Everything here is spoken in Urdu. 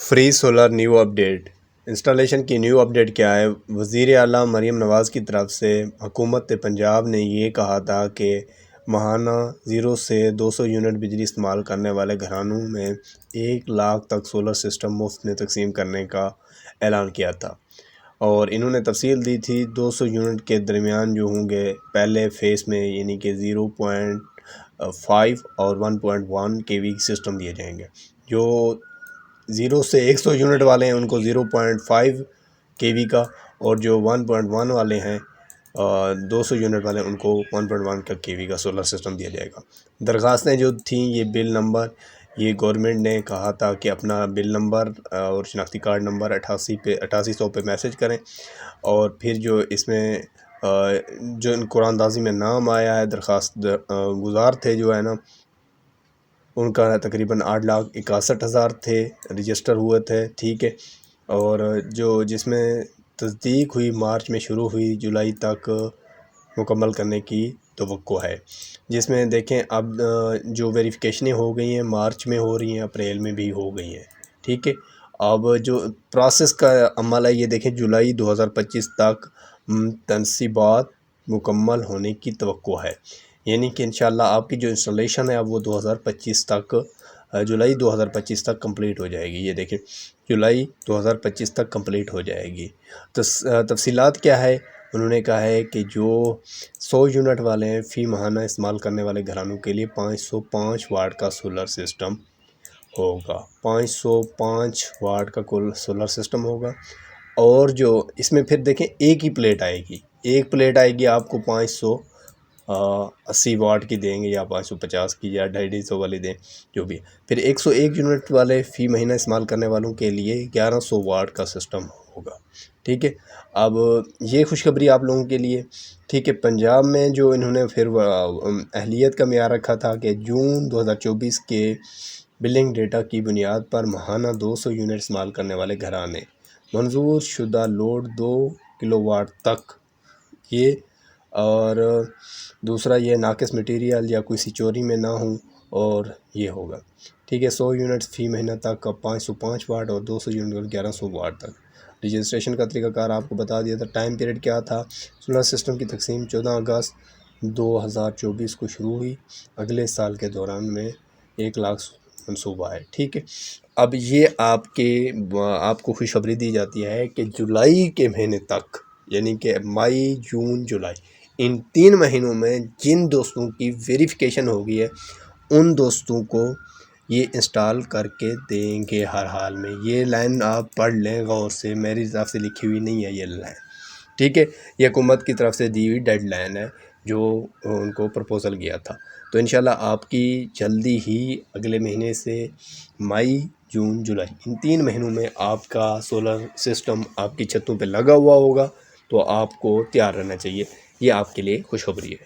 Free solar new update installation کی نیو اپڈیٹ کیا ہے؟ وزیر اعلیٰ مریم نواز کی طرف سے حکومت پنجاب نے یہ کہا تھا کہ ماہانہ 0 سے 200 یونٹ بجلی استعمال کرنے والے گھرانوں میں 1 لاکھ تک سولر سسٹم مفت میں تقسیم کرنے کا اعلان کیا تھا، اور انہوں نے تفصیل دی تھی 200 یونٹ کے درمیان جو ہوں گے پہلے فیس میں، یعنی کہ 0.5 اور 1.1 kV سسٹم دیے جائیں گے۔ جو 0 سے 100 یونٹ والے ہیں ان کو 0.5 kV کا، اور جو 1.1 والے ہیں 200 یونٹ والے ان کو 1.1 kV کا سولر سسٹم دیا جائے گا۔ درخواستیں جو تھیں، یہ بل نمبر، یہ گورنمنٹ نے کہا تھا کہ اپنا بل نمبر اور شناختی کارڈ نمبر 8800 پہ میسج کریں، اور پھر جو اس میں جو ان قرآن اندازی میں نام آیا ہے، درخواست گزار تھے جو ہے نا، ان کا تقریباً 8,61,000 تھے، رجسٹر ہوئے تھے، ٹھیک ہے۔ اور جس میں تصدیق ہوئی مارچ میں شروع ہوئی، جولائی تک مکمل کرنے کی توقع ہے۔ جس میں دیکھیں اب جو ویریفیکیشنیں ہو گئی ہیں مارچ میں ہو رہی ہیں، اپریل میں بھی ہو گئی ہیں، ٹھیک ہے۔ اب جو پروسیس کا عمل ہے، یہ دیکھیں جولائی 2025 تک تنصیبات مکمل ہونے کی توقع ہے، یعنی کہ انشاءاللہ آپ کی جو انسٹالیشن ہے اب وہ 2025 تک، جولائی 2025 تک کمپلیٹ ہو جائے گی۔ یہ دیکھیں جولائی 2025 تک کمپلیٹ ہو جائے گی۔ تفصیلات کیا ہے؟ انہوں نے کہا ہے کہ جو 100 یونٹ والے ہیں، فی ماہانہ استعمال کرنے والے گھرانوں کے لیے 505 واٹ کا سولر سسٹم ہوگا، 505 واٹ کا کل سولر سسٹم ہوگا۔ اور جو اس میں پھر دیکھیں ایک ہی پلیٹ آئے گی، ایک پلیٹ آئے گی، آپ کو 580 واٹ کی دیں گے، یا 550 کی، یا 250 والی دیں، جو بھی۔ پھر 101 یونٹ والے فی مہینہ استعمال کرنے والوں کے لیے 1100 واٹ کا سسٹم ہوگا، ٹھیک ہے۔ اب یہ خوشخبری آپ لوگوں کے لیے، ٹھیک ہے۔ پنجاب میں جو انہوں نے پھر اہلیت کا معیار رکھا تھا کہ جون 2024 کے بلنگ ڈیٹا کی بنیاد پر ماہانہ 200 یونٹ استعمال کرنے والے گھرانے منظور شدہ لوڈ 2 کلو واٹ تک، یہ، اور دوسرا یہ ناقص مٹیریل یا کوئی چوری میں نہ ہوں، اور یہ ہوگا، ٹھیک ہے۔ 100 یونٹ فی مہینہ تک 505 واٹ، اور 200 یونٹ 1100 واٹ تک۔ رجسٹریشن کا طریقہ کار آپ کو بتا دیا تھا۔ ٹائم پیریڈ کیا تھا؟ سولر سسٹم کی تقسیم 14 اگست 2024 کو شروع ہوئی، اگلے سال کے دوران میں 1 لاکھ منصوبہ ہے، ٹھیک ہے۔ اب یہ آپ کو خوشخبری دی جاتی ہے کہ جولائی کے مہینے تک، یعنی کہ مئی، جون، جولائی، ان 3 مہینوں میں جن دوستوں کی ویریفیکیشن ہو گئی ہے ان دوستوں کو یہ انسٹال کر کے دیں گے ہر حال میں۔ یہ لائن آپ پڑھ لیں غور سے، میری طرف سے لکھی ہوئی نہیں ہے یہ لائن، ٹھیک ہے۔ یہ حکومت کی طرف سے دی ہوئی ڈیڈ لائن ہے جو ان کو پرپوزل گیا تھا۔ تو انشاءاللہ آپ کی جلدی ہی اگلے مہینے سے مئی، جون، جولائی، ان 3 مہینوں میں آپ کا سولر سسٹم آپ کی چھتوں پہ لگا ہوا ہوگا، تو آپ کو تیار رہنا چاہیے۔ یہ آپ کے لیے خوشخبری ہے۔